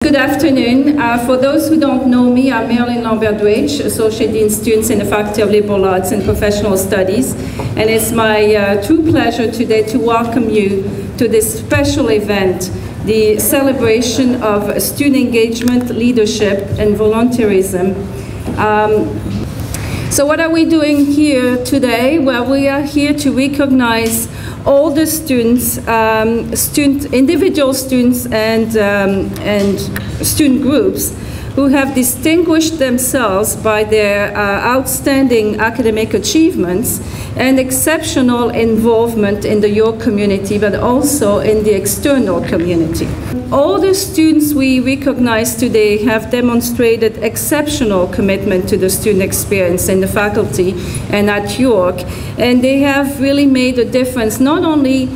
Good afternoon. For those who don't know me, I'm Helen Lambert-Drache, Associate Dean Students in the Faculty of Liberal Arts and Professional Studies. And it's my true pleasure today to welcome you to this special event, the celebration of student engagement, leadership, and volunteerism. So what are we doing here today? Well, we are here to recognize all the students, individual students and student groups who have distinguished themselves by their outstanding academic achievements and exceptional involvement in the York community, but also in the external community. All the students we recognize today have demonstrated exceptional commitment to the student experience in the faculty and at York, and they have really made a difference not only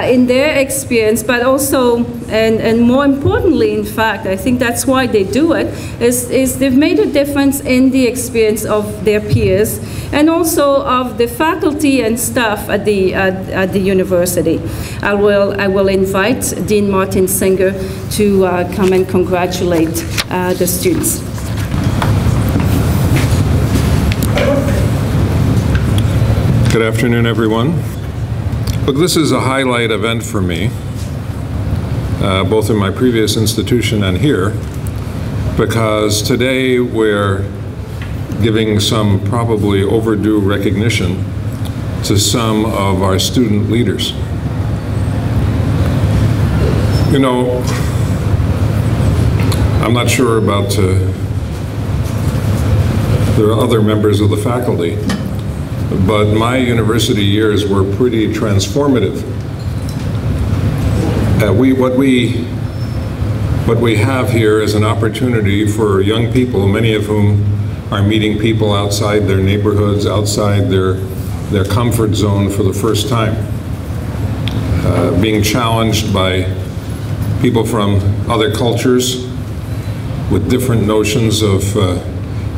in their experience, but also, and more importantly, in fact, I think that's why they do it, is they've made a difference in the experience of their peers and also of the faculty and staff at the university. I will invite Dean Martin Singer to come and congratulate the students. Good afternoon, everyone. Look, this is a highlight event for me, both in my previous institution and here, because today we're giving some probably overdue recognition to some of our student leaders. You know, I'm not sure about the other members of the faculty, but my university years were pretty transformative. What we have here is an opportunity for young people, many of whom are meeting people outside their neighborhoods, outside their comfort zone for the first time, being challenged by people from other cultures with different notions of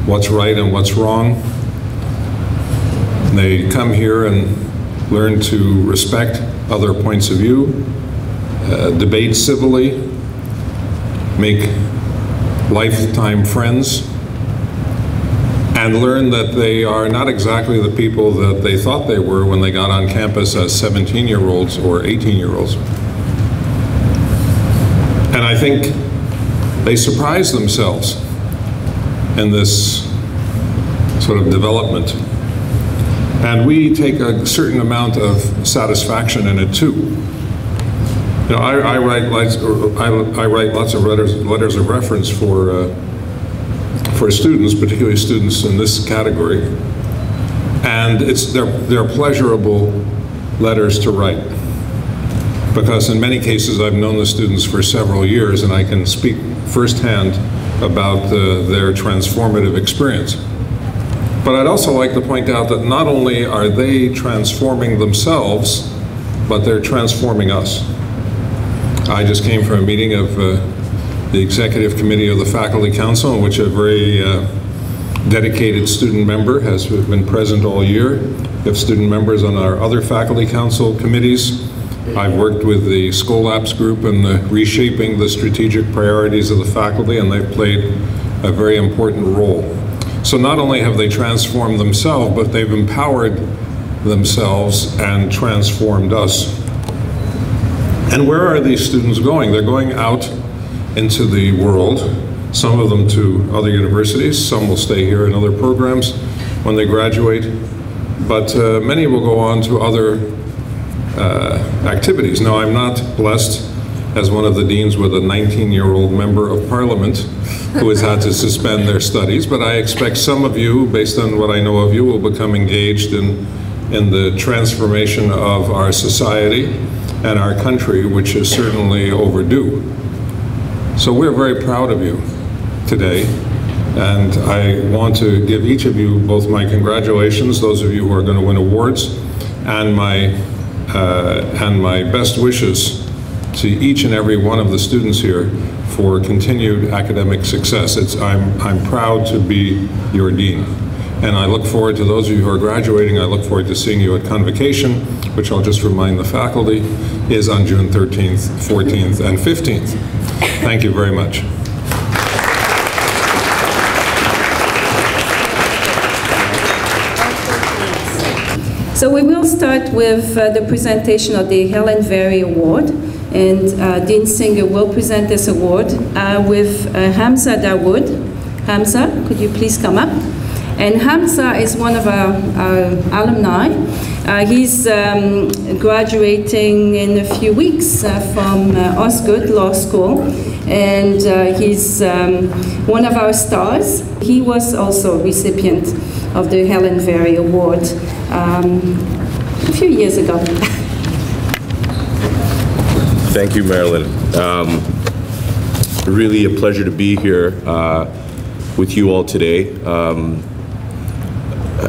what's right and what's wrong. They come here and learn to respect other points of view, debate civilly, make lifetime friends, and learn that they are not exactly the people that they thought they were when they got on campus as 17-year-olds or 18-year-olds. And I think they surprise themselves in this sort of development. And we take a certain amount of satisfaction in it too. You know, I write lots of letters of reference for students, particularly students in this category, and they're pleasurable letters to write, because in many cases I've known the students for several years, and I can speak firsthand about their transformative experience. But I'd also like to point out that not only are they transforming themselves, but they're transforming us. I just came from a meeting of the Executive Committee of the Faculty Council, in which a very dedicated student member has been present all year. We have student members on our other Faculty Council committees. I've worked with the SCOLAPS group in reshaping the strategic priorities of the faculty, and they've played a very important role. So not only have they transformed themselves, but they've empowered themselves and transformed us. And where are these students going? They're going out into the world, some of them to other universities, some will stay here in other programs when they graduate, but many will go on to other activities. Now, I'm not blessed as one of the deans with a 19-year-old member of parliament who has had to suspend their studies, but I expect some of you, based on what I know of you, will become engaged in the transformation of our society and our country, which is certainly overdue. So we're very proud of you today, and I want to give each of you both my congratulations, those of you who are going to win awards, and my best wishes to each and every one of the students here for continued academic success. I'm proud to be your dean. And I look forward to those of you who are graduating. I look forward to seeing you at convocation, which I'll just remind the faculty is on June 13th, 14th, and 15th. Thank you very much. So we will start with the presentation of the Helen Vari Award, and Dean Singer will present this award with Hamza Dawood. Hamza, could you please come up? And Hamza is one of our alumni. He's graduating in a few weeks from Osgood Law School, and he's one of our stars. He was also a recipient of the Helen Vari Award a few years ago. Thank you, Marilyn. Really a pleasure to be here with you all today.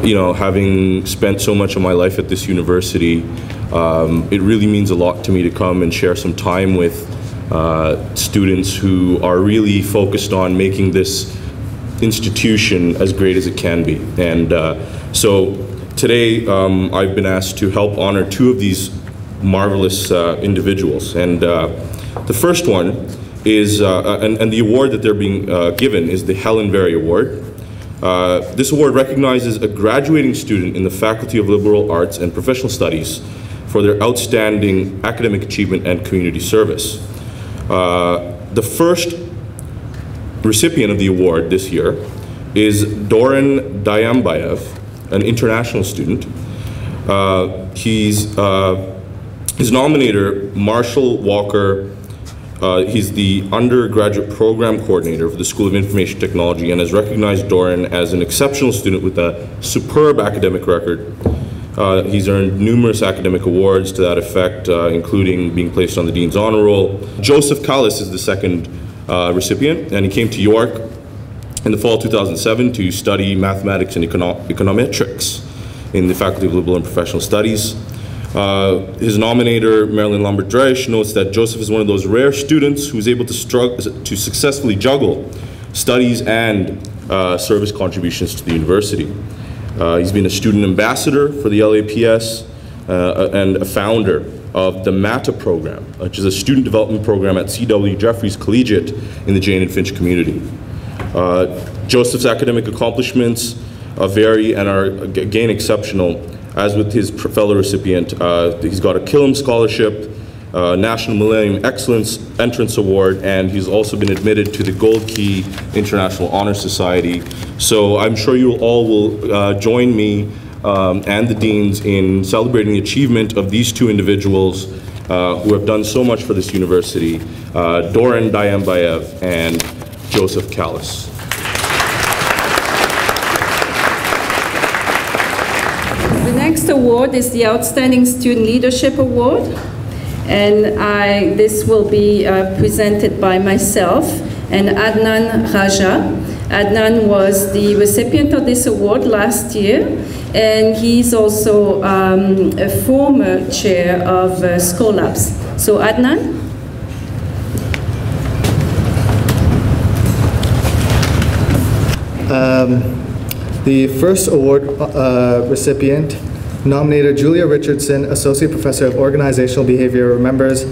You know, having spent so much of my life at this university, it really means a lot to me to come and share some time with students who are really focused on making this institution as great as it can be. And so today I've been asked to help honor two of these marvelous individuals. And the first one is, and the award that they're being given is the Helen Vari Award. This award recognizes a graduating student in the Faculty of Liberal Arts and Professional Studies for their outstanding academic achievement and community service. The first recipient of the award this year is Doran Dayambayev, an international student. His nominator, Marshall Walker. He's the undergraduate program coordinator for the School of Information Technology and has recognized Doran as an exceptional student with a superb academic record. He's earned numerous academic awards to that effect, including being placed on the Dean's Honor Roll. Joseph Callis is the second recipient, and he came to York in the fall of 2007 to study mathematics and econometrics in the Faculty of Liberal and Professional Studies. His nominator, Marilyn Lambert-Drache, notes that Joseph is one of those rare students who is able to successfully juggle studies and service contributions to the university. He's been a student ambassador for the LA&PS and a founder of the MATA program, which is a student development program at C.W. Jeffries Collegiate in the Jane and Finch community. Joseph's academic accomplishments vary and are again exceptional. As with his fellow recipient, he's got a Killam Scholarship, National Millennium Excellence Entrance Award, and he's also been admitted to the Gold Key International Honor Society. So I'm sure you all will join me and the deans in celebrating the achievement of these two individuals who have done so much for this university, Doran Dayambayev and Joseph Callis. The next award is the Outstanding Student Leadership Award, and this will be presented by myself and Adnan Raja. Adnan was the recipient of this award last year, and he's also a former chair of SCOLAPS. So Adnan? The first award recipient, nominator Julia Richardson, Associate Professor of Organizational Behavior, remembers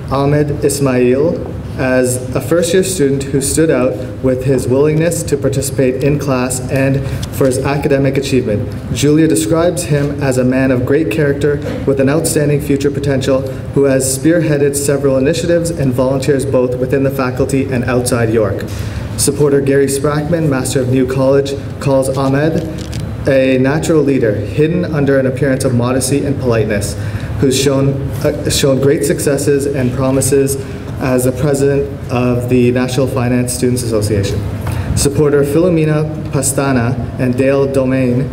Ahmed Ismail as a first-year student who stood out with his willingness to participate in class and for his academic achievement. Julia describes him as a man of great character with an outstanding future potential who has spearheaded several initiatives and volunteers both within the faculty and outside York. Supporter Gary Sprackman, Master of New College, calls Ahmed a natural leader, hidden under an appearance of modesty and politeness, who's shown great successes and promises as the president of the National Finance Students Association. Supporter Philomena Pastana and Dale Domain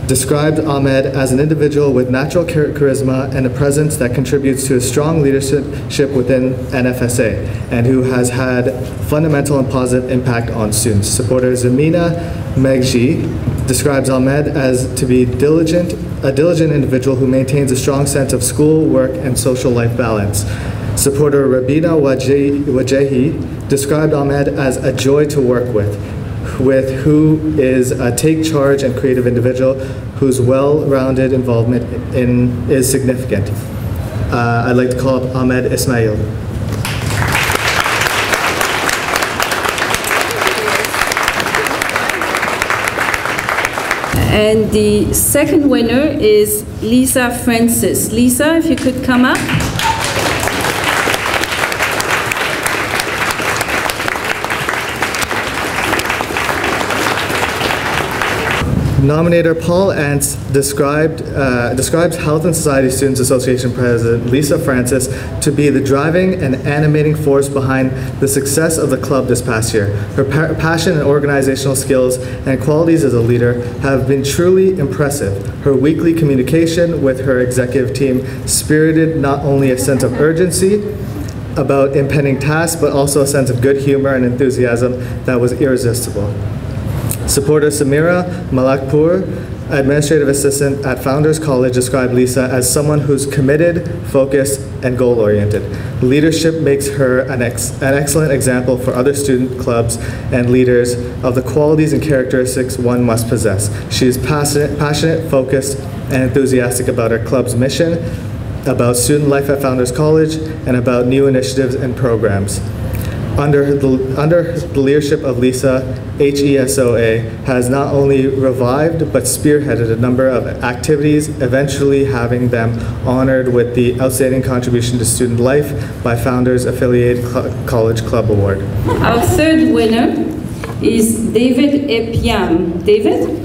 described Ahmed as an individual with natural charisma and a presence that contributes to a strong leadership within NFSA and who has had fundamental and positive impact on students. Supporter Zamina Megji describes Ahmed as to be a diligent individual who maintains a strong sense of school, work, and social life balance. Supporter Rabina Wajehi described Ahmed as a joy to work with who is a take charge and creative individual whose well-rounded involvement is significant. I'd like to call up Ahmed Ismail. And the second winner is Lisa Francis. Lisa, if you could come up. Nominator Paul Ants describes Health and Society Students Association President Lisa Francis to be the driving and animating force behind the success of the club this past year. Her passion and organizational skills and qualities as a leader have been truly impressive. Her weekly communication with her executive team spirited not only a sense of urgency about impending tasks, but also a sense of good humor and enthusiasm that was irresistible. Supporter Samira Malakpur, administrative assistant at Founders College, described Lisa as someone who's committed, focused, and goal-oriented. Leadership makes her an excellent example for other student clubs and leaders of the qualities and characteristics one must possess. She is passionate, focused, and enthusiastic about her club's mission, about student life at Founders College, and about new initiatives and programs. Under the leadership of Lisa, HESOA has not only revived but spearheaded a number of activities, eventually having them honored with the Outstanding Contribution to Student Life by Founders Affiliated College Club Award. Our third winner is David Epiam. David?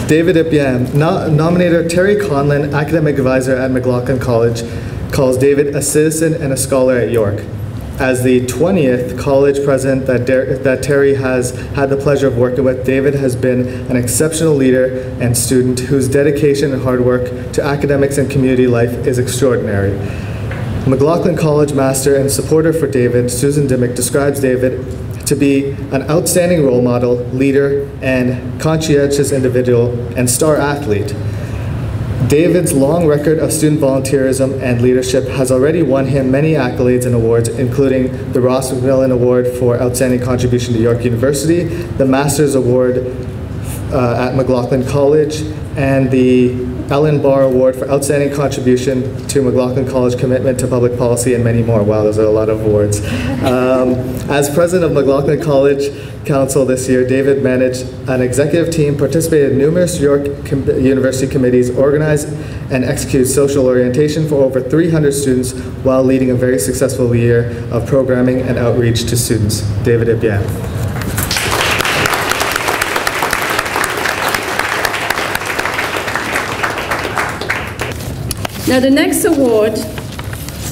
David Epiam, nominator Terry Conlon, academic advisor at McLaughlin College, calls David a citizen and a scholar at York. As the 20th college president that Terry has had the pleasure of working with, David has been an exceptional leader and student whose dedication and hard work to academics and community life is extraordinary. McLaughlin College master and supporter for David, Susan Dimmick, describes David to be an outstanding role model, leader, and conscientious individual and star athlete. David's long record of student volunteerism and leadership has already won him many accolades and awards, including the Ross McMillan Award for Outstanding Contribution to York University, the Masters Award at McLaughlin College, and the Ellen Barr Award for Outstanding Contribution to McLaughlin College Commitment to Public Policy, and many more. Wow, those are a lot of awards. As president of McLaughlin College Council this year, David managed an executive team, participated in numerous York University committees, organized and executed social orientation for over 300 students while leading a very successful year of programming and outreach to students. David Epiam. Now the next award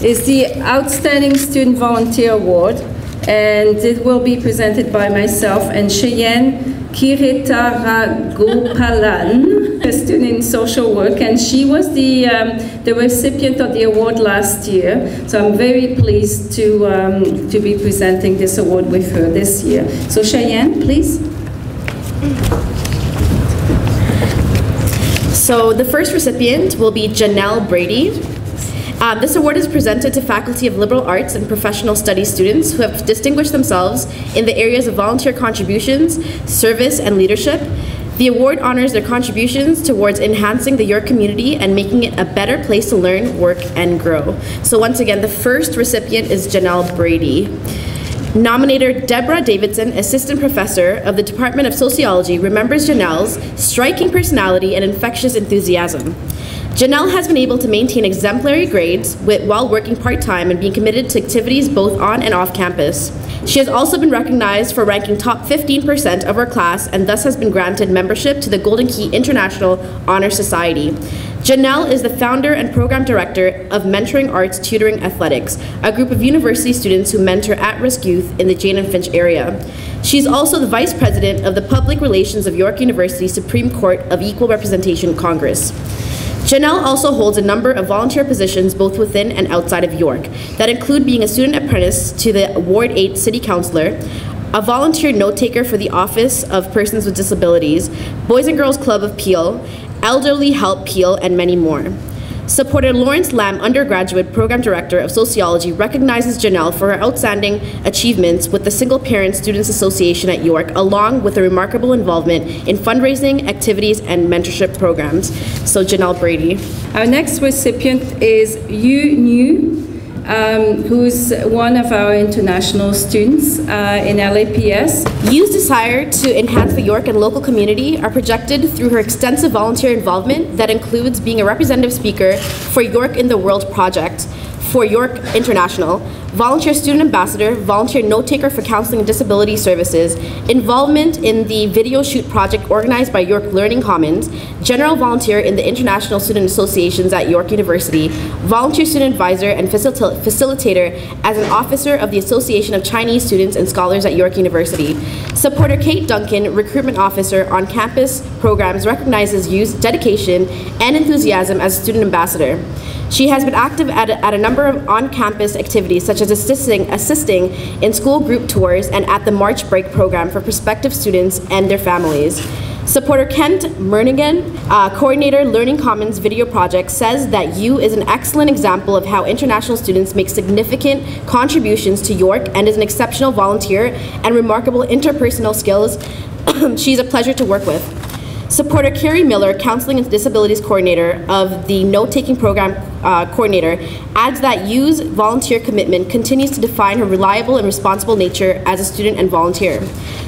is the Outstanding Student Volunteer Award, and it will be presented by myself and Cheyenne Kiritaragopalan, a student in social work, and she was the recipient of the award last year. So I'm very pleased to be presenting this award with her this year. So Cheyenne, please. So the first recipient will be Janelle Brady. This award is presented to Faculty of Liberal Arts and Professional Studies students who have distinguished themselves in the areas of volunteer contributions, service, and leadership. The award honors their contributions towards enhancing the York community and making it a better place to learn, work, and grow. So once again, the first recipient is Janelle Brady. Nominator Deborah Davidson, Assistant Professor of the Department of Sociology, remembers Janelle's striking personality and infectious enthusiasm. Janelle has been able to maintain exemplary grades while working part-time and being committed to activities both on and off campus. She has also been recognized for ranking top 15% of her class and thus has been granted membership to the Golden Key International Honor Society. Janelle is the founder and program director of Mentoring Arts Tutoring Athletics, a group of university students who mentor at-risk youth in the Jane and Finch area. She's also the vice president of the Public Relations of York University Supreme Court of Equal Representation Congress. Janelle also holds a number of volunteer positions both within and outside of York that include being a student apprentice to the Ward 8 City Councillor, a volunteer note-taker for the Office of Persons with Disabilities, Boys and Girls Club of Peel, Elderly Help Peel, and many more. Supporter Lawrence Lamb, Undergraduate Program Director of Sociology, recognizes Janelle for her outstanding achievements with the Single Parent Students Association at York, along with her remarkable involvement in fundraising, activities, and mentorship programs. So Janelle Brady. Our next recipient is Yu New. who's one of our international students in LA&PS. You's desire to enhance the York and local community are projected through her extensive volunteer involvement that includes being a representative speaker for York in the World project, for York International, volunteer student ambassador, volunteer note-taker for counseling and disability services, involvement in the video shoot project organized by York Learning Commons, general volunteer in the International Student Associations at York University, volunteer student advisor and facilitator as an officer of the Association of Chinese Students and Scholars at York University. Supporter Kate Duncan, recruitment officer on campus programs, recognizes youth's dedication and enthusiasm as a student ambassador. She has been active at a number of on-campus activities, such as assisting in school group tours and at the March Break program for prospective students and their families. Supporter Kent Mernigan, coordinator Learning Commons video project, says that you is an excellent example of how international students make significant contributions to York and is an exceptional volunteer and remarkable interpersonal skills. She's a pleasure to work with. Supporter Carrie Miller, Counseling and Disabilities Coordinator of the Note-Taking Program Coordinator, adds that you's volunteer commitment continues to define her reliable and responsible nature as a student and volunteer.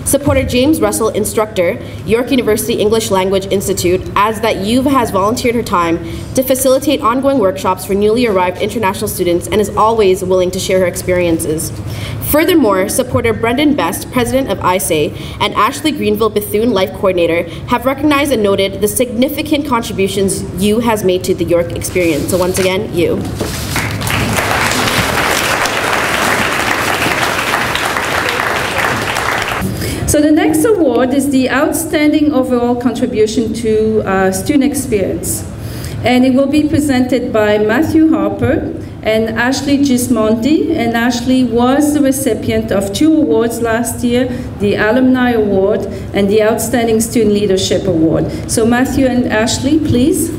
Supporter James Russell, Instructor, York University English Language Institute, adds that you has volunteered her time to facilitate ongoing workshops for newly arrived international students and is always willing to share her experiences. Furthermore, supporter Brendan Best, President of ISAE, and Ashley Greenville Bethune Life Coordinator have recognized and noted the significant contributions you has made to the York experience. So once again, you. So the next award is the Outstanding Overall Contribution to Student Experience. And it will be presented by Matthew Harper and Ashley Gismondi. And Ashley was the recipient of 2 awards last year, the Alumni Award and the Outstanding Student Leadership Award. So Matthew and Ashley, please.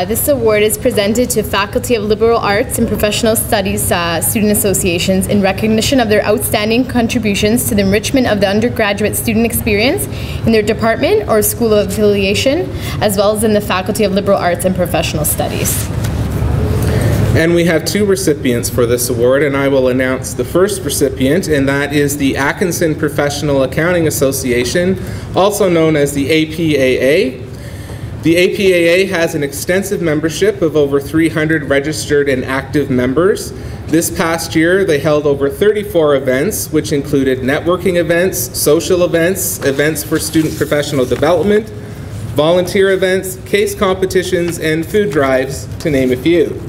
This award is presented to Faculty of Liberal Arts and Professional Studies student associations in recognition of their outstanding contributions to the enrichment of the undergraduate student experience in their department or school of affiliation, as well as in the Faculty of Liberal Arts and Professional Studies. And we have 2 recipients for this award, and I will announce the first recipient, and that is the Atkinson Professional Accounting Association, also known as the APAA. The APAA has an extensive membership of over 300 registered and active members. This past year, they held over 34 events, which included networking events, social events, events for student professional development, volunteer events, case competitions, and food drives, to name a few.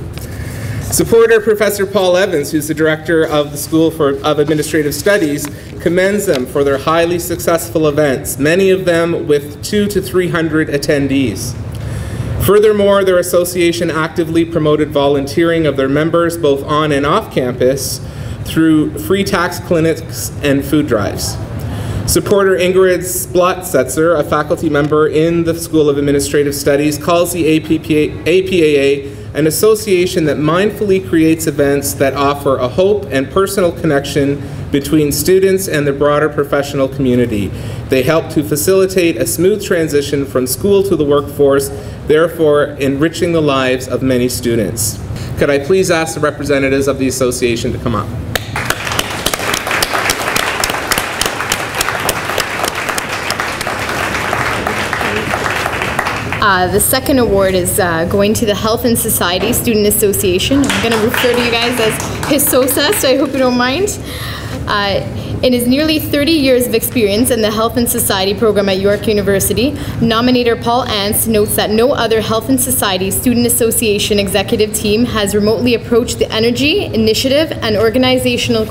Supporter Professor Paul Evans, who's the director of the School of Administrative Studies, commends them for their highly successful events, many of them with 200 to 300 attendees. Furthermore, their association actively promoted volunteering of their members both on and off campus through free tax clinics and food drives. Supporter Ingrid Splotsetzer, a faculty member in the School of Administrative Studies, calls the APAA an association that mindfully creates events that offer a hope and personal connection between students and the broader professional community. They help to facilitate a smooth transition from school to the workforce, therefore enriching the lives of many students. Could I please ask the representatives of the association to come up? The second award is going to the Health and Society Student Association. I'm going to refer to you guys as HISOSA, so I hope you don't mind. In his nearly 30 years of experience in the Health and Society program at York University, nominator Paul Ants notes that no other Health and Society Student Association executive team has remotely approached the energy, initiative, and organizational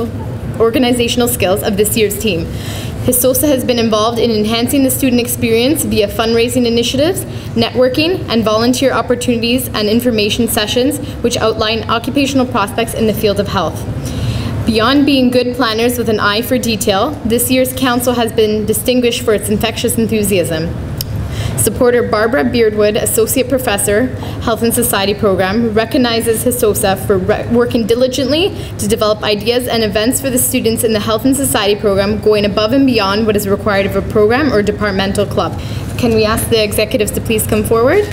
skills of this year's team. HISOSA has been involved in enhancing the student experience via fundraising initiatives, networking, and volunteer opportunities and information sessions which outline occupational prospects in the field of health. Beyond being good planners with an eye for detail, this year's council has been distinguished for its infectious enthusiasm. Supporter Barbara Beardwood, Associate Professor, Health and Society Program, recognizes HISOSA for working diligently to develop ideas and events for the students in the Health and Society Program, going above and beyond what is required of a program or departmental club. Can we ask the executives to please come forward?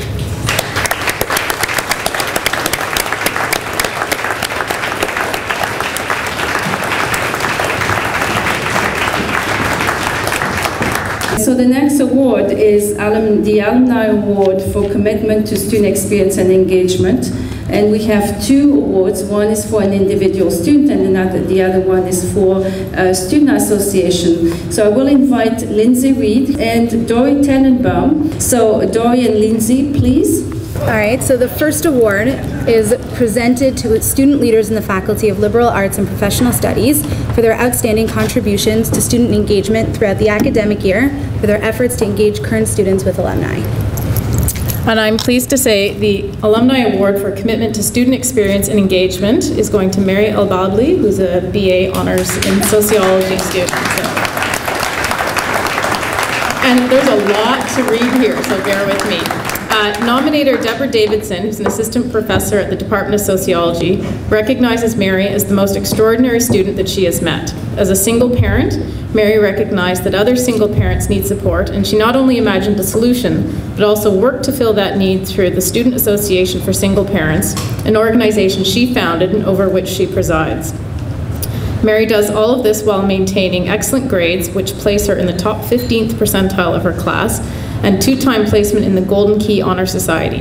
next award is the Alumni Award for Commitment to Student Experience and Engagement. And we have two awards. One is for an individual student, and the other one is for a student association. So I will invite Lindsay Reed and Dory Tenenbaum. So Dory and Lindsay, please. All right, so the first award is presented to student leaders in the Faculty of Liberal Arts and Professional Studies for their outstanding contributions to student engagement throughout the academic year, for their efforts to engage current students with alumni. And I'm pleased to say the Alumni Award for Commitment to Student Experience and Engagement is going to Mary Elbabli, who's a BA Honors in Sociology student. And there's a lot to read here, so bear with me. Nominator Deborah Davidson, who's an assistant professor at the Department of Sociology, recognizes Mary as the most extraordinary student that she has met. As a single parent, Mary recognized that other single parents need support, and she not only imagined a solution, but also worked to fill that need through the Student Association for Single Parents, an organization she founded and over which she presides. Mary does all of this while maintaining excellent grades, which place her in the top 15th percentile of her class, and two-time placement in the Golden Key Honor Society,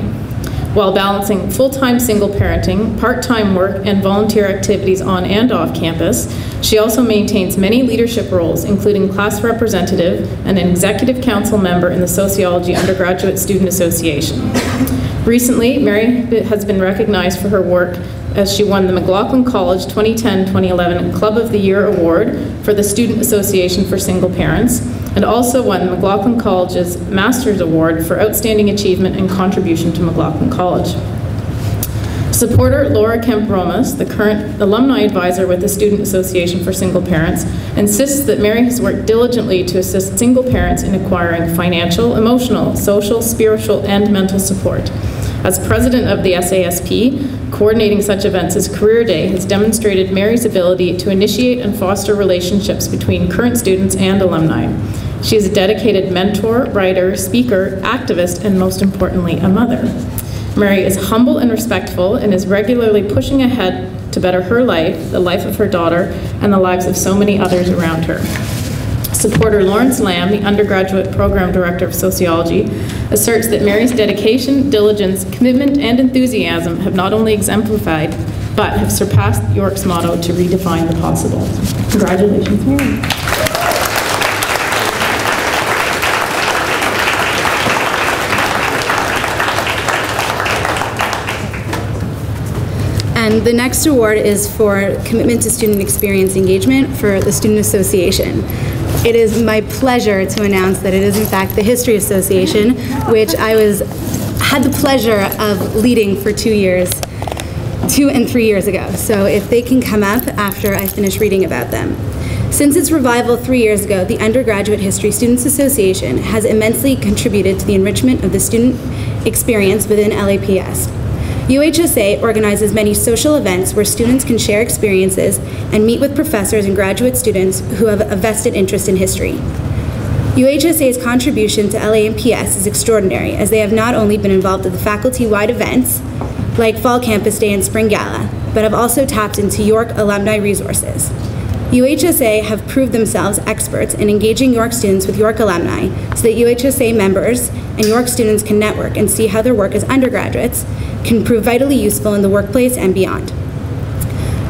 while balancing full-time single parenting, part-time work, and volunteer activities on and off campus. She also maintains many leadership roles, including class representative and an executive council member in the Sociology Undergraduate Student Association. Recently, Mary has been recognized for her work as she won the McLaughlin College 2010-2011 Club of the Year Award for the Student Association for Single Parents, and also won McLaughlin College's Master's Award for Outstanding Achievement and Contribution to McLaughlin College. Supporter Laura Kemp-Romas, the current alumni advisor with the Student Association for Single Parents, insists that Mary has worked diligently to assist single parents in acquiring financial, emotional, social, spiritual, and mental support. As president of the SASP, coordinating such events as Career Day has demonstrated Mary's ability to initiate and foster relationships between current students and alumni. She is a dedicated mentor, writer, speaker, activist, and most importantly, a mother. Mary is humble and respectful and is regularly pushing ahead to better her life, the life of her daughter, and the lives of so many others around her. Supporter Lawrence Lamb, the undergraduate program director of sociology, asserts that Mary's dedication, diligence, commitment, and enthusiasm have not only exemplified, but have surpassed York's motto to redefine the possible. Congratulations, Mary. And the next award is for Commitment to Student Experience Engagement for the Student Association. It is my pleasure to announce that it is in fact the History Association, which I had the pleasure of leading for 2 and 3 years ago. So if they can come up after I finish reading about them. Since its revival 3 years ago, the Undergraduate History Students Association has immensely contributed to the enrichment of the student experience within LA&PS. UHSA organizes many social events where students can share experiences and meet with professors and graduate students who have a vested interest in history. UHSA's contribution to LA&PS is extraordinary, as they have not only been involved with the faculty-wide events, like Fall Campus Day and Spring Gala, but have also tapped into York alumni resources. UHSA have proved themselves experts in engaging York students with York alumni so that UHSA members and York students can network and see how their work as undergraduates can prove vitally useful in the workplace and beyond.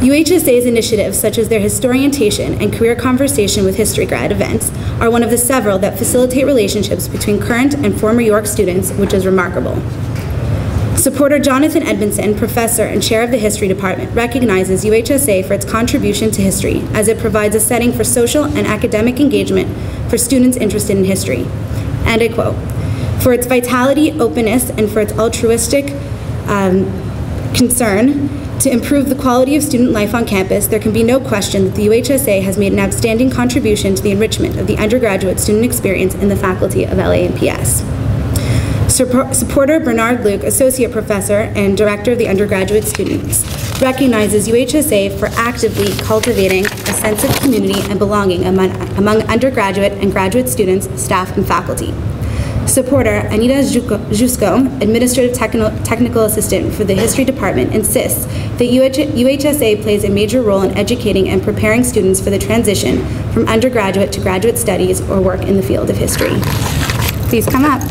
UHSA's initiatives, such as their Historientation and Career Conversation with History Grad events, are one of the several that facilitate relationships between current and former York students, which is remarkable. Supporter Jonathan Edmondson, professor and chair of the History Department, recognizes UHSA for its contribution to history, as it provides a setting for social and academic engagement for students interested in history. And I quote, "For its vitality, openness, and for its altruistic concern to improve the quality of student life on campus, there can be no question that the UHSA has made an outstanding contribution to the enrichment of the undergraduate student experience in the faculty of LA&PS. Supporter Bernard Luke, associate professor and director of the undergraduate students, recognizes UHSA for actively cultivating a sense of community and belonging among undergraduate and graduate students, staff, and faculty. Supporter Anita Jusko, administrative technical assistant for the history department, insists that UHSA plays a major role in educating and preparing students for the transition from undergraduate to graduate studies or work in the field of history. please come up.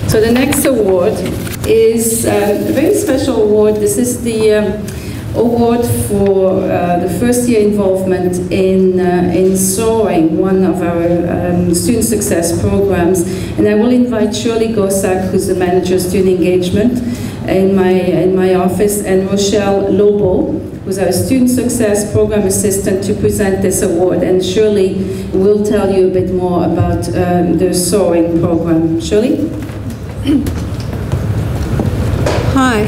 So the next award is a very special award. This is the award for the first year involvement in SOARING, one of our student success programs. And I will invite Shirley Gosak, who's the manager of student engagement in my office, and Rochelle Lobo, who's our student success program assistant, to present this award. And Shirley will tell you a bit more about the SOARING program. Shirley? Hi,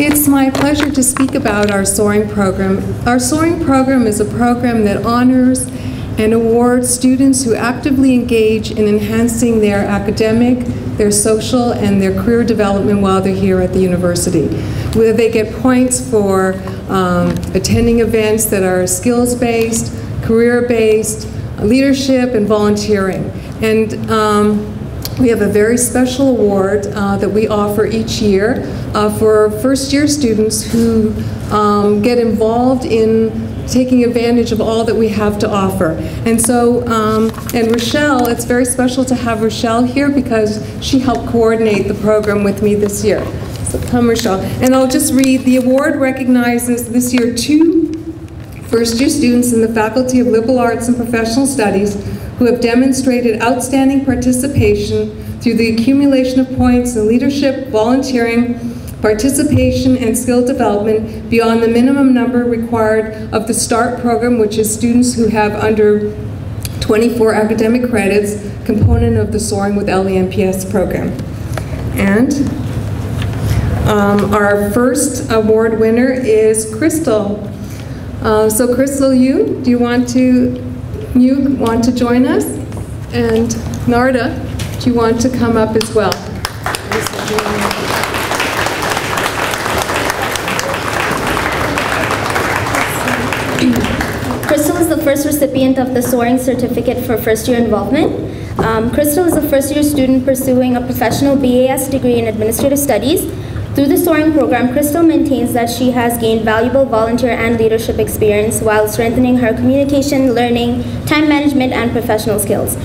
it's my pleasure to speak about our SOARING program. Our SOARING program is a program that honors and awards students who actively engage in enhancing their academic, their social, and their career development while they're here at the university. Where they get points for attending events that are skills-based, career-based, leadership, and volunteering. And we have a very special award that we offer each year for first-year students who get involved in taking advantage of all that we have to offer. And so, and Rochelle, it's very special to have Rochelle here because she helped coordinate the program with me this year. So come, Rochelle. And I'll just read, the award recognizes this year 2 first-year students in the Faculty of Liberal Arts and Professional Studies who have demonstrated outstanding participation through the accumulation of points in leadership, volunteering, participation, and skill development beyond the minimum number required of the START program, which is students who have under 24 academic credits, component of the SOARING with LA&PS program. And our first award winner is Crystal. So Crystal, do you want to join us? And Narda, do you want to come up as well? Crystal is the first recipient of the SOARING certificate for first-year involvement. Crystal is a first-year student pursuing a professional BAS degree in administrative studies. Through the SOARING program, Crystal maintains that she has gained valuable volunteer and leadership experience while strengthening her communication, learning, time management, and professional skills.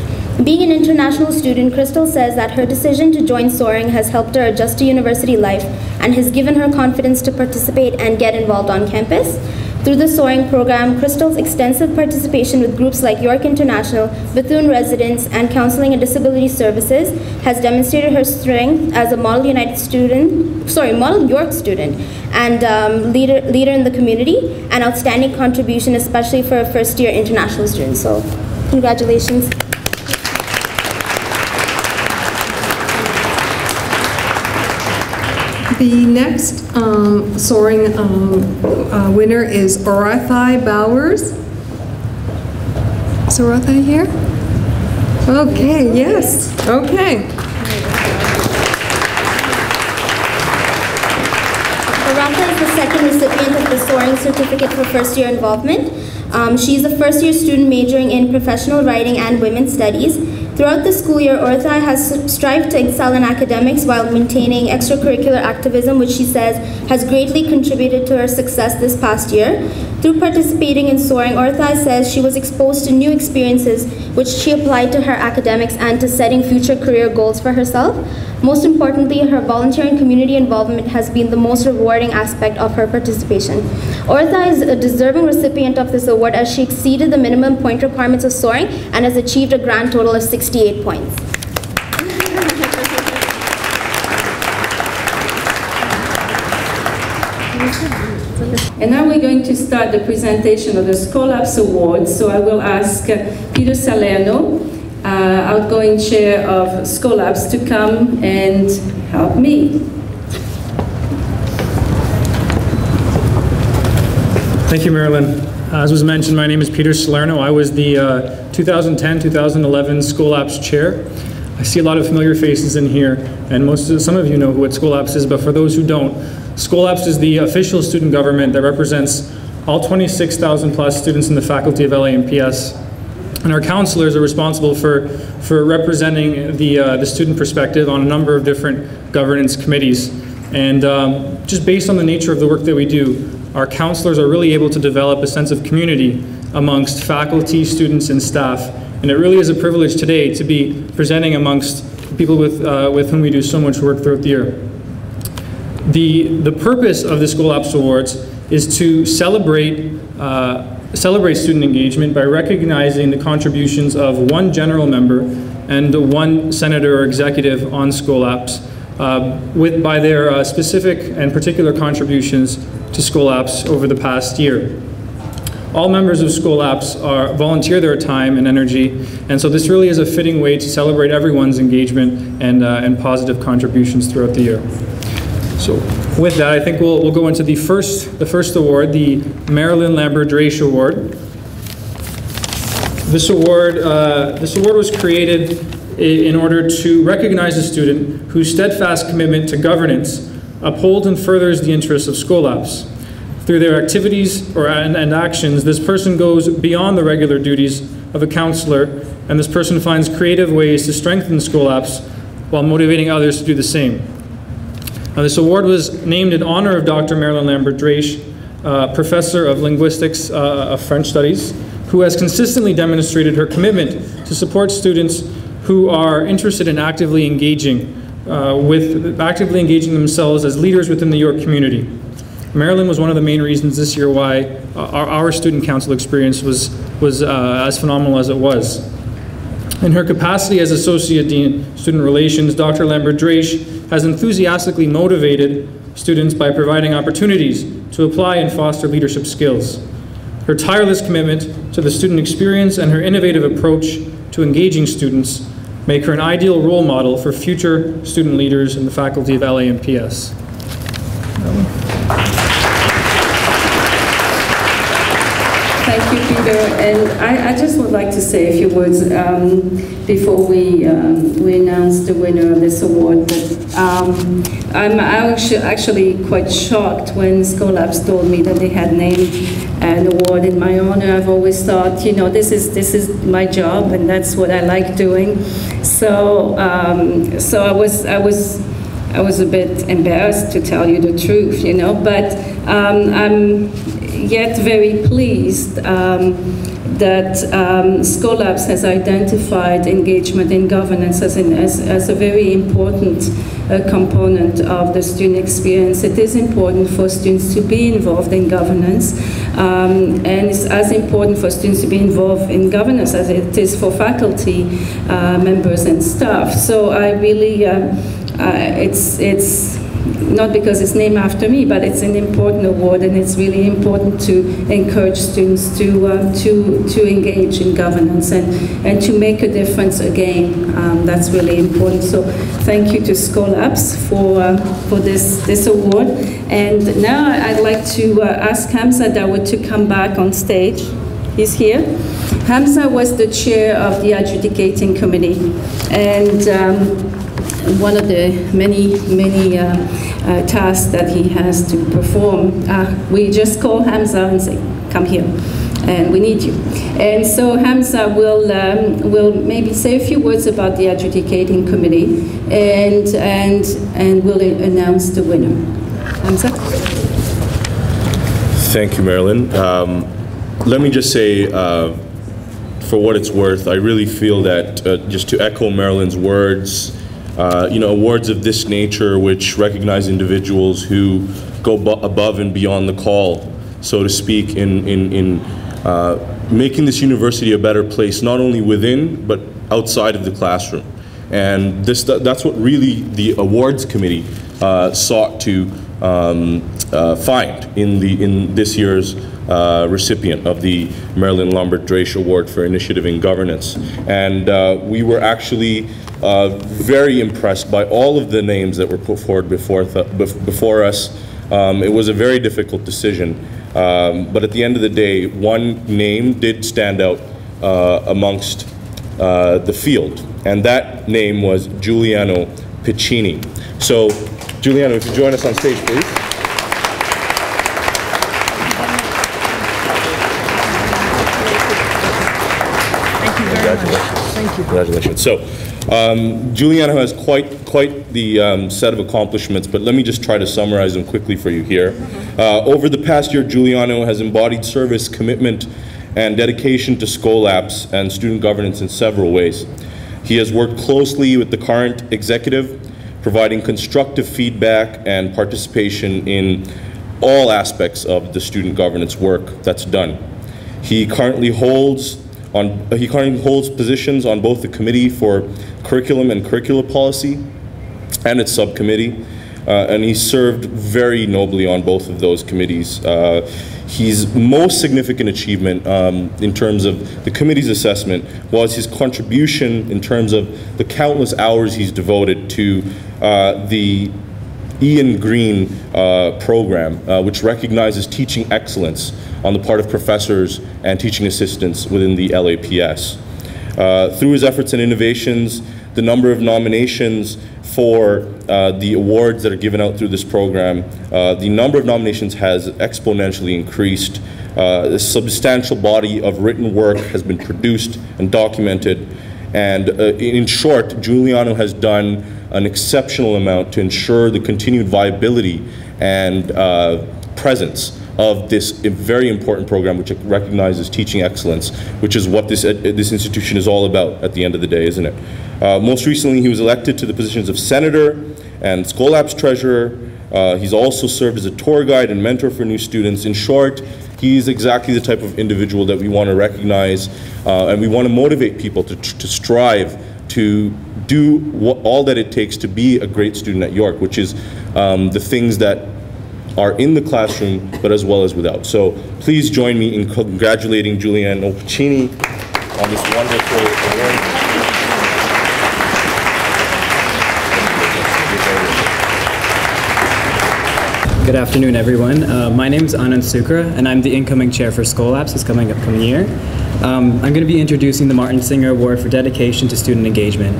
Being an international student, Crystal says that her decision to join SOARING has helped her adjust to university life and has given her confidence to participate and get involved on campus. Through the SOARING program, Crystal's extensive participation with groups like York International, Bethune Residents, and Counseling and Disability Services has demonstrated her strength as a model York student and leader in the community, an outstanding contribution, especially for a first-year international student. So, congratulations. The next SOARING winner is Orathai Bowers. Is Orathai here? Okay, yes, okay. Orathai is the second recipient of the SOARING certificate for first-year involvement. She's a first-year student majoring in professional writing and women's studies. Throughout the school year, Orathai has strived to excel in academics while maintaining extracurricular activism, which she says has greatly contributed to her success this past year. Through participating in SOARING, Orathai says she was exposed to new experiences which she applied to her academics and to setting future career goals for herself. Most importantly, her volunteering community involvement has been the most rewarding aspect of her participation. Orathai is a deserving recipient of this award as she exceeded the minimum point requirements of SOARING and has achieved a grand total of 68 points. And now we're going to start the presentation of the SCOLAPS Awards. So I will ask Peter Salerno, outgoing chair of SCOLAPS, to come and help me. Thank you, Marilyn. As was mentioned, my name is Peter Salerno. I was the 2010-2011 SCOLAPS chair. I see a lot of familiar faces in here, and some of you know what SCOLAPS is, but for those who don't, SCOLAPS is the official student government that represents all 26,000 plus students in the faculty of LA&PS. And our counselors are responsible for representing the student perspective on a number of different governance committees. And just based on the nature of the work that we do, our counselors are really able to develop a sense of community amongst faculty, students, and staff. And it really is a privilege today to be presenting amongst people with whom we do so much work throughout the year. The purpose of the SCOLAPS Awards is to celebrate student engagement by recognizing the contributions of one general member and one senator or executive on SCOLAPS by their specific and particular contributions to SCOLAPS over the past year. All members of SCOLAPS volunteer their time and energy, and so this really is a fitting way to celebrate everyone's engagement and positive contributions throughout the year. So with that, I think we'll go into the first award, the Marilyn Lambert-Drache Award. This award was created in order to recognize a student whose steadfast commitment to governance upholds and furthers the interests of SCOLAPS. Through their activities and actions, this person goes beyond the regular duties of a counselor, and this person finds creative ways to strengthen SCOLAPS while motivating others to do the same. This award was named in honor of Dr. Marilyn Lambert-Drache, Professor of Linguistics of French Studies, who has consistently demonstrated her commitment to support students who are interested in actively engaging themselves as leaders within the York community. Marilyn was one of the main reasons this year why our student council experience was as phenomenal as it was. In her capacity as Associate Dean Student Relations, Dr. Lambert-Drache has enthusiastically motivated students by providing opportunities to apply and foster leadership skills. Her tireless commitment to the student experience and her innovative approach to engaging students make her an ideal role model for future student leaders in the faculty of LA&PS. Thank you, Peter. And I just would like to say a few words before we announce the winner of this award. But I'm actually quite shocked when SCOLAPS told me that they had named an award in my honor. I've always thought, you know, this is my job, and that's what I like doing. So I was a bit embarrassed, to tell you the truth, you know, but I'm yet very pleased that SCOLAPS has identified engagement in governance as a very important component of the student experience. It is important for students to be involved in governance, and it's as important for students to be involved in governance as it is for faculty members and staff. So I really, it's not because it's named after me, but it's an important award, and it's really important to encourage students to engage in governance and to make a difference again. That's really important. So thank you to SCOLAPS for this award. And now I'd like to ask Hamza Dawood to come back on stage. He's here. Hamza was the chair of the adjudicating committee, and one of the many tasks that he has to perform, we just call Hamza and say, come here, and we need you. And so Hamza will maybe say a few words about the adjudicating committee, and will announce the winner. Hamza? Thank you, Marilyn. Let me just say, for what it's worth, I really feel that, just to echo Marilyn's words, you know, awards of this nature, which recognize individuals who go above and beyond the call, so to speak, in making this university a better place, not only within, but outside of the classroom. And that's what really the awards committee sought to find in this year's recipient of the Marilyn Lambert-Drache Award for Initiative in Governance. And we were actually very impressed by all of the names that were put forward before us. It was a very difficult decision, but at the end of the day, one name did stand out amongst the field, and that name was Giuliano Piccini. So, Giuliano, if you join us on stage, please. Thank you very much. Thank you. Congratulations. So, Juliana has quite the set of accomplishments, but let me just try to summarize them quickly for you here. Over the past year, Juliano has embodied service, commitment, and dedication to SCOLAPS and student governance in several ways. He has worked closely with the current executive, providing constructive feedback and participation in all aspects of the student governance work that's done. He currently holds positions on both the Committee for Curriculum and Curricular Policy and its subcommittee, and he served very nobly on both of those committees. His most significant achievement in terms of the committee's assessment was his contribution in terms of the countless hours he's devoted to the Greene program, which recognizes teaching excellence on the part of professors and teaching assistants within the LA&PS. Through his efforts and innovations, the number of nominations for the awards that are given out through this program, the number of nominations has exponentially increased. A substantial body of written work has been produced and documented, and in short, Juliano has done an exceptional amount to ensure the continued viability and presence of this very important program, which recognizes teaching excellence, which is what this institution is all about at the end of the day, isn't it? Most recently, he was elected to the positions of senator and SCOLAPS treasurer. He's also served as a tour guide and mentor for new students. In short, he's exactly the type of individual that we want to recognize, and we want to motivate people to strive to do all that it takes to be a great student at York, which is the things that are in the classroom, but as well as without. So please join me in congratulating Juliano Puccini on this wonderful award. Good afternoon, everyone. My name is Anand Sukra, and I'm the incoming chair for SCOLAPS this coming upcoming year. I'm going to be introducing the Martin Singer Award for Dedication to Student Engagement.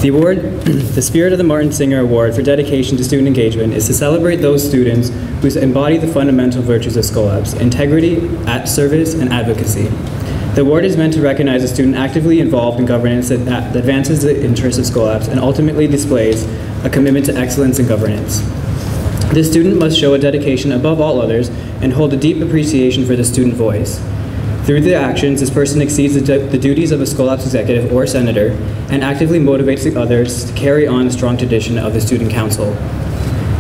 The award, the spirit of the Martin Singer Award for Dedication to Student Engagement is to celebrate those students who embody the fundamental virtues of SCOLAPS: integrity, service, and advocacy. The award is meant to recognize a student actively involved in governance that advances the interests of SCOLAPS and ultimately displays a commitment to excellence in governance. This student must show a dedication above all others and hold a deep appreciation for the student voice. Through their actions, this person exceeds the duties of a SCOLAPS executive or senator and actively motivates the others to carry on the strong tradition of the Student Council.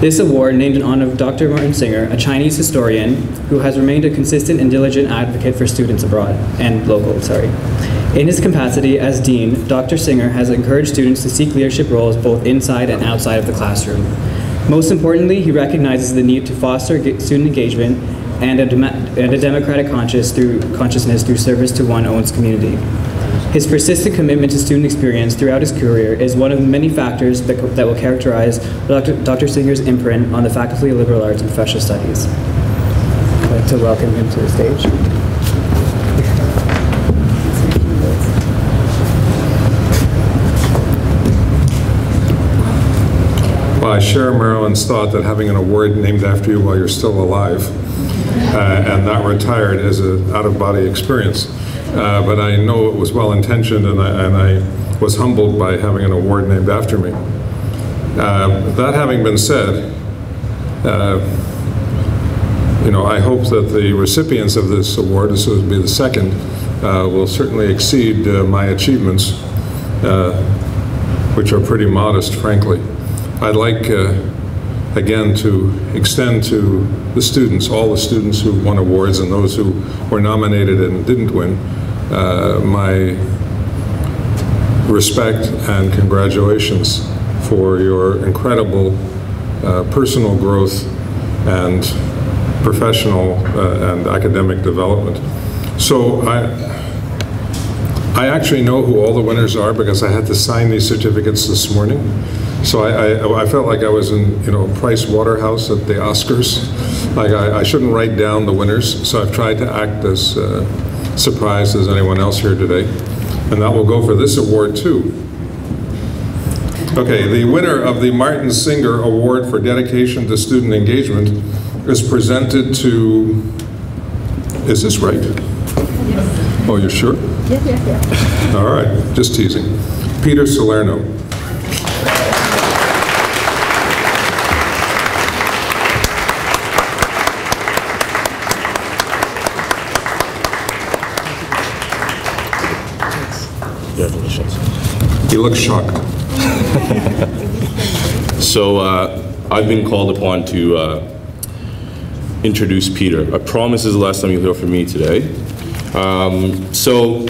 This award, named in honor of Dr. Martin Singer, a Chinese historian who has remained a consistent and diligent advocate for students abroad and local. In his capacity as dean, Dr. Singer has encouraged students to seek leadership roles both inside and outside of the classroom. Most importantly, he recognizes the need to foster student engagement and a democratic consciousness through service to one's own community. His persistent commitment to student experience throughout his career is one of the many factors that will characterize Dr. Singer's imprint on the Faculty of Liberal Arts and Professional Studies. I'd like to welcome him to the stage. Well, I share Marilyn's thought that having an award named after you while you're still alive and not retired is an out-of-body experience. But I know it was well-intentioned, and I was humbled by having an award named after me. That having been said, I hope that the recipients of this award, this will be the second, will certainly exceed my achievements, which are pretty modest, frankly. I'd like, again, to extend to the students, all the students who won awards and those who were nominated and didn't win, my respect and congratulations for your incredible personal growth and professional and academic development. So I actually know who all the winners are because I had to sign these certificates this morning. So I felt like I was in, Price Waterhouse at the Oscars. Like I shouldn't write down the winners, so I've tried to act as surprised as anyone else here today. And that will go for this award too. Okay, the winner of the Martin Singer Award for Dedication to Student Engagement is presented to, is this right? Yes. Oh, you're sure? Yeah. All right, just teasing. Peter Salerno. Congratulations. He looks shocked. So I've been called upon to introduce Peter. I promise this is the last time you'll hear from me today. So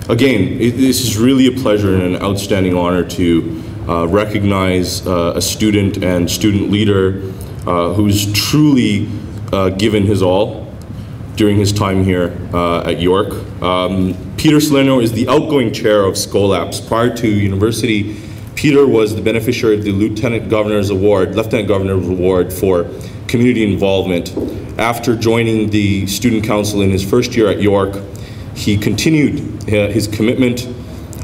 again, this is really a pleasure and an outstanding honor to recognize a student and student leader who's truly given his all during his time here at York. Peter Salerno is the outgoing chair of SCOLAPS. Prior to university, Peter was the beneficiary of the Lieutenant Governor's Award for community involvement. After joining the Student Council in his first year at York, he continued his commitment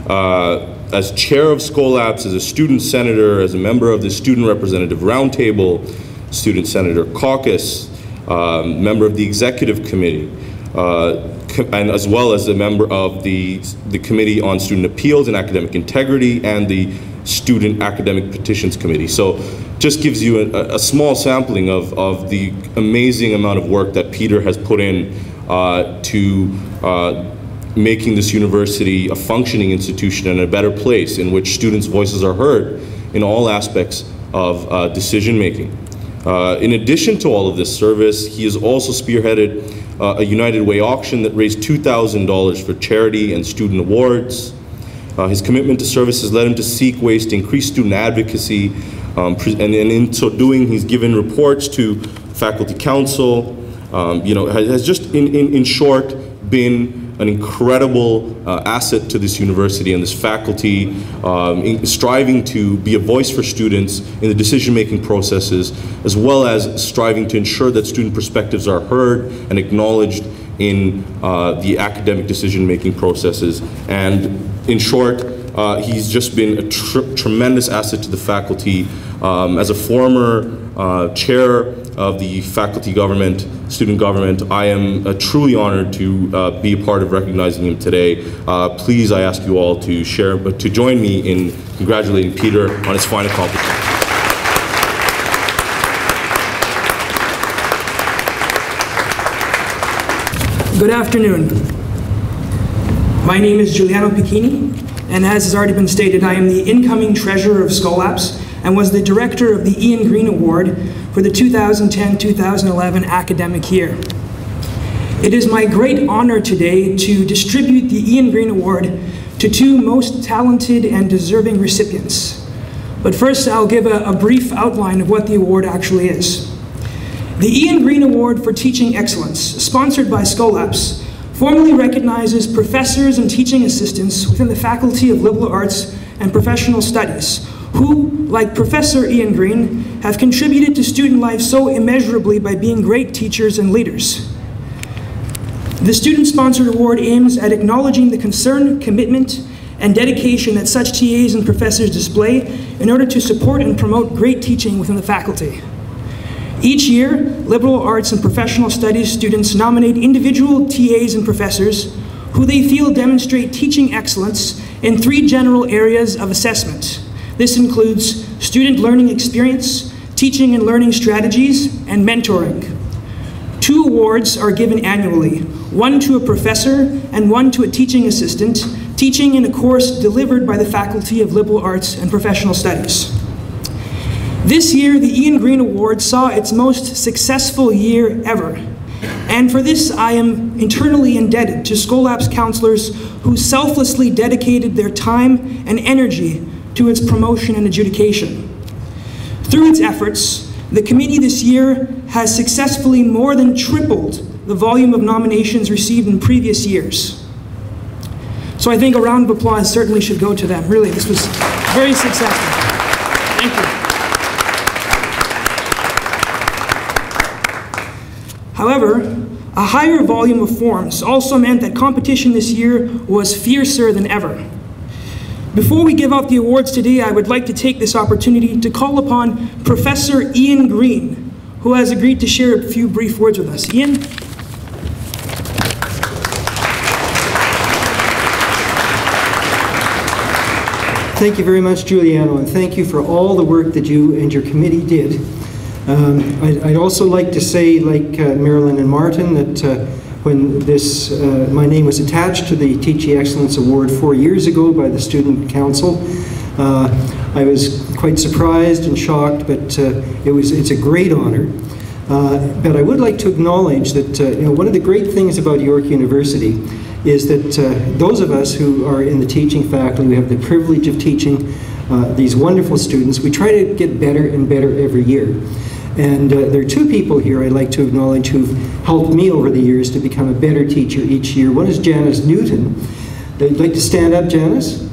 as chair of SCOLAPS, as a student senator, as a member of the Student Representative Roundtable, Student Senator Caucus, member of the Executive Committee, and as well as a member of the Committee on Student Appeals and Academic Integrity and the Student Academic Petitions Committee. So just gives you a small sampling of the amazing amount of work that Peter has put in to making this university a functioning institution and a better place in which students' voices are heard in all aspects of decision making. In addition to all of this service, he has also spearheaded a United Way auction that raised $2,000 for charity and student awards. His commitment to service has led him to seek ways to increase student advocacy, and in so doing, he's given reports to faculty council, has just, in short, been an incredible asset to this university and this faculty, striving to be a voice for students in the decision-making processes, as well as striving to ensure that student perspectives are heard and acknowledged in the academic decision-making processes. And in short, he's just been a tremendous asset to the faculty. As a former chair of the faculty government, student government, I am truly honored to be a part of recognizing him today. Please, I ask you all to join me in congratulating Peter on his fine accomplishment. Good afternoon. My name is Giuliano Picchini, and as has already been stated, I am the incoming treasurer of SCOLAPS and was the director of the Ian Greene Award for the 2010-2011 academic year. It is my great honor today to distribute the Ian Greene Award to two most talented and deserving recipients. But first, I'll give a brief outline of what the award actually is. The Ian Greene Award for Teaching Excellence, sponsored by SCOLAPS, formally recognizes professors and teaching assistants within the Faculty of Liberal Arts and Professional Studies who, like Professor Ian Greene, have contributed to student life so immeasurably by being great teachers and leaders. The student-sponsored award aims at acknowledging the concern, commitment, and dedication that such TAs and professors display in order to support and promote great teaching within the faculty. Each year, liberal arts and professional studies students nominate individual TAs and professors who they feel demonstrate teaching excellence in three general areas of assessment. This includes student learning experience, teaching and learning strategies, and mentoring. 2 awards are given annually, one to a professor and one to a teaching assistant, teaching in a course delivered by the Faculty of Liberal Arts and Professional Studies. This year, the Ian Greene Award saw its most successful year ever. And for this, I am eternally indebted to SCOLAPS counselors who selflessly dedicated their time and energy to its promotion and adjudication. Through its efforts, the committee this year has successfully more than tripled the volume of nominations received in previous years. So I think a round of applause certainly should go to them. Really, this was very successful. Thank you. However, a higher volume of forms also meant that competition this year was fiercer than ever. Before we give out the awards today, I would like to take this opportunity to call upon Professor Ian Greene, who has agreed to share a few brief words with us. Ian? Thank you very much, Giuliano, and thank you for all the work that you and your committee did. I'd also like to say, like Marilyn and Martin, that when my name was attached to the Teaching Excellence Award 4 years ago by the Student Council, I was quite surprised and shocked, but it's a great honor. But I would like to acknowledge that one of the great things about York University is that those of us who are in the teaching faculty, we have the privilege of teaching these wonderful students. We try to get better and better every year. And there are two people here I'd like to acknowledge who've helped me over the years to become a better teacher each year. One is Janice Newton. I'd like to stand up, Janice.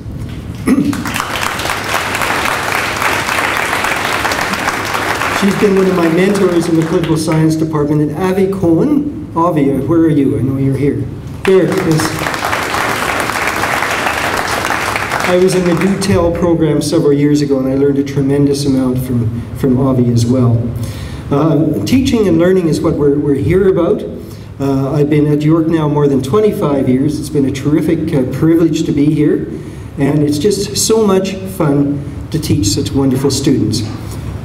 She's been one of my mentors in the political science department. And Avi Cohen. Avi, where are you? I know you're here. There, yes. I was in the Do-Tell program several years ago, and I learned a tremendous amount from Avi as well. Teaching and learning is what we're here about. I've been at York now more than 25 years. It's been a terrific privilege to be here, and it's just so much fun to teach such wonderful students.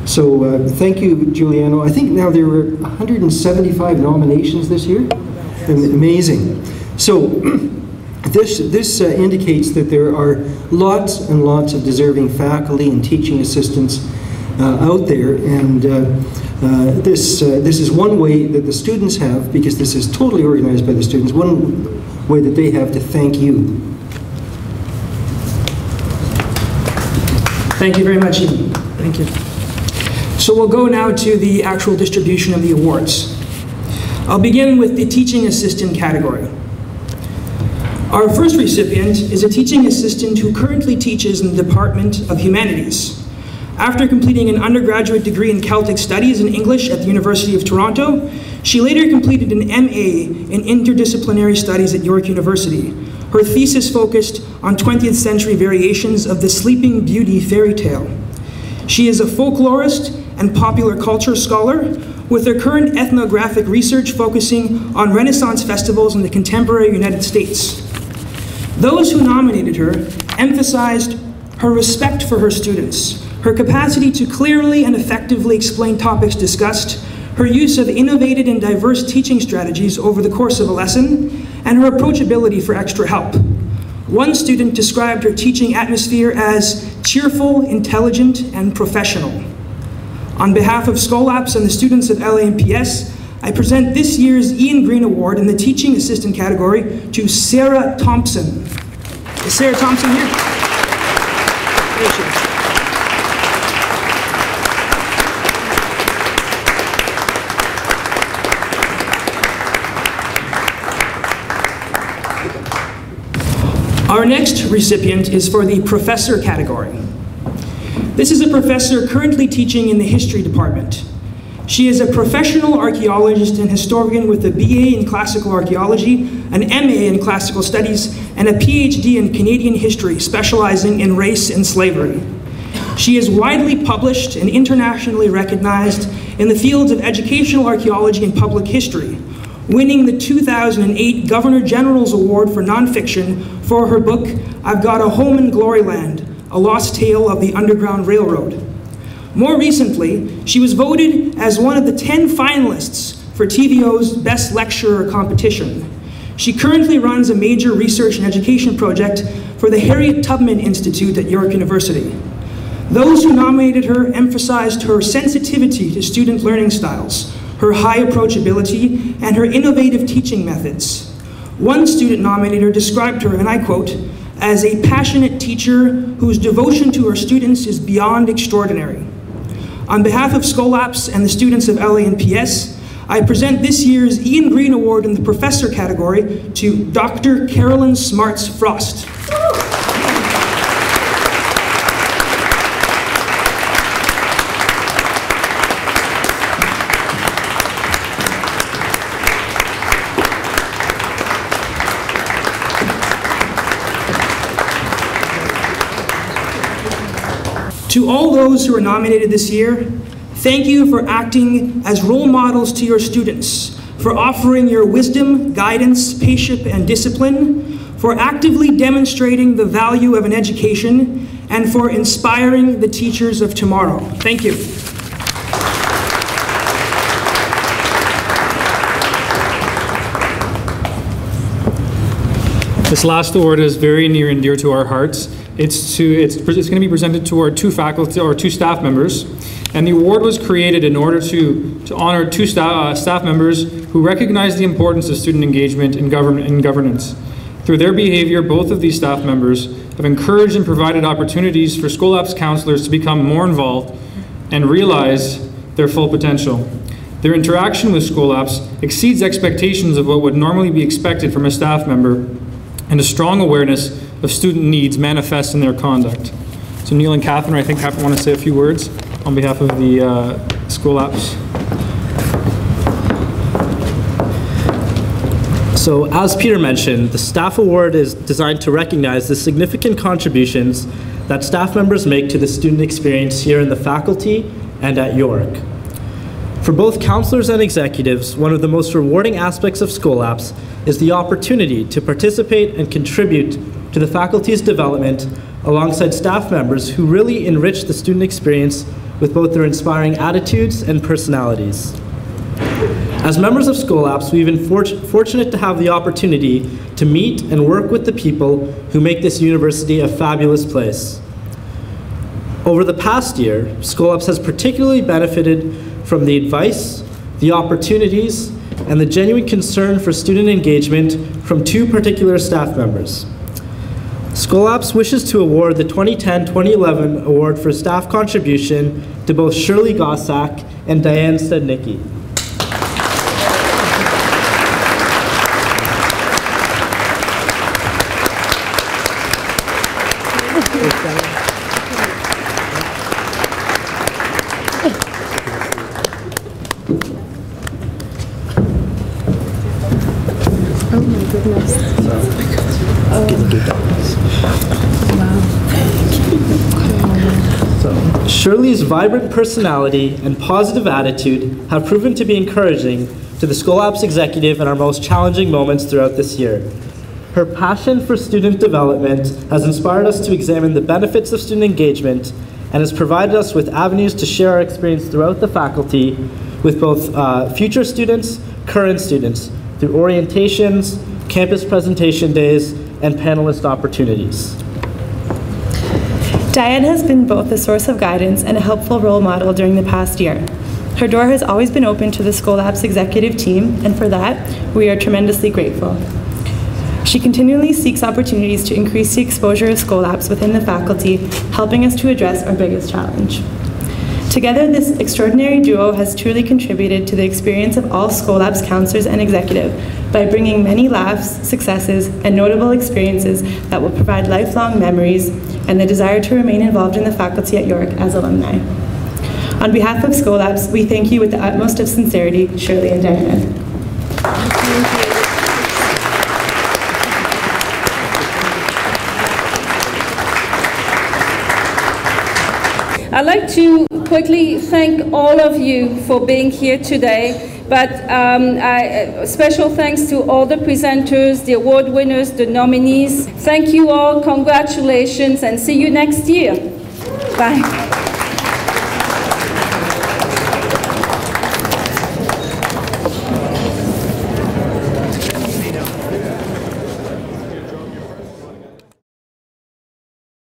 So thank you, Giuliano. I think now there were 175 nominations this year. Amazing. So this indicates that there are lots and lots of deserving faculty and teaching assistants out there, and this is one way that the students have, because this is totally organized by the students, one way that they have to thank you. Thank you very much, Ian. Thank you. So we'll go now to the actual distribution of the awards. I'll begin with the teaching assistant category. Our first recipient is a teaching assistant who currently teaches in the Department of Humanities. After completing an undergraduate degree in Celtic Studies in English at the University of Toronto, she later completed an MA in Interdisciplinary Studies at York University. Her thesis focused on 20th century variations of the Sleeping Beauty fairy tale. She is a folklorist and popular culture scholar, with her current ethnographic research focusing on Renaissance festivals in the contemporary United States. Those who nominated her emphasized her respect for her students, her capacity to clearly and effectively explain topics discussed, her use of innovative and diverse teaching strategies over the course of a lesson, and her approachability for extra help. One student described her teaching atmosphere as cheerful, intelligent, and professional. On behalf of SCOLAPS and the students of LA&PS, I present this year's Ian Greene Award in the Teaching Assistant category to Sarah Thompson. Is Sarah Thompson here? There she is. Our next recipient is for the Professor category. This is a professor currently teaching in the History Department. She is a professional archaeologist and historian with a BA in Classical Archaeology, an MA in Classical Studies, and a PhD in Canadian History, specializing in race and slavery. She is widely published and internationally recognized in the fields of educational archaeology and public history, winning the 2008 Governor General's Award for Nonfiction for her book, I've Got a Home in Gloryland, A Lost Tale of the Underground Railroad. More recently, she was voted as one of the 10 finalists for TVO's Best Lecturer competition. She currently runs a major research and education project for the Harriet Tubman Institute at York University. Those who nominated her emphasized her sensitivity to student learning styles, her high approachability, and her innovative teaching methods. One student nominator described her, and I quote, as a passionate teacher whose devotion to her students is beyond extraordinary. On behalf of SCOLAPS and the students of LA&PS, I present this year's Ian Greene Award in the Professor category to Dr. Carolyn Smarts Frost. To all those who are nominated this year, thank you for acting as role models to your students, for offering your wisdom, guidance, patience, and discipline, for actively demonstrating the value of an education, and for inspiring the teachers of tomorrow. Thank you. This last award is very near and dear to our hearts. It's going to be presented to our two faculty or two staff members, and the award was created in order to honor two staff members who recognize the importance of student engagement in governance. Through their behavior, both of these staff members have encouraged and provided opportunities for SCOLAPS counselors to become more involved and realize their full potential. Their interaction with SCOLAPS exceeds expectations of what would normally be expected from a staff member, and a strong awareness of student needs manifests in their conduct. So Neil and Catherine, I think, want to say a few words on behalf of the SCOLAPS. So as Peter mentioned, the Staff Award is designed to recognize the significant contributions that staff members make to the student experience here in the faculty and at York. For both counselors and executives, one of the most rewarding aspects of SCOLAPS is the opportunity to participate and contribute to the faculty's development alongside staff members who really enrich the student experience with both their inspiring attitudes and personalities. As members of SCOLAPS, we've been fortunate to have the opportunity to meet and work with the people who make this university a fabulous place. Over the past year, SCOLAPS has particularly benefited from the advice, the opportunities, and the genuine concern for student engagement from two particular staff members. SCOLAPS wishes to award the 2010-2011 Award for Staff Contribution to both Shirley Gossack and Diane Stednicki. Shirley's vibrant personality and positive attitude have proven to be encouraging to the SCOLAPS executive in our most challenging moments throughout this year. Her passion for student development has inspired us to examine the benefits of student engagement and has provided us with avenues to share our experience throughout the faculty with both future students, current students, through orientations, campus presentation days, and panelist opportunities. Diane has been both a source of guidance and a helpful role model during the past year. Her door has always been open to the SCOLAPS executive team, and for that, we are tremendously grateful. She continually seeks opportunities to increase the exposure of SCOLAPS within the faculty, helping us to address our biggest challenge. Together, this extraordinary duo has truly contributed to the experience of all SCOLAPS counselors and executive by bringing many laughs, successes, and notable experiences that will provide lifelong memories and the desire to remain involved in the faculty at York as alumni. On behalf of SCOLAPS, we thank you with the utmost of sincerity, Shirley and Diana. I'd like to quickly thank all of you for being here today, but special thanks to all the presenters, the award winners, the nominees. Thank you all, congratulations, and see you next year. Bye.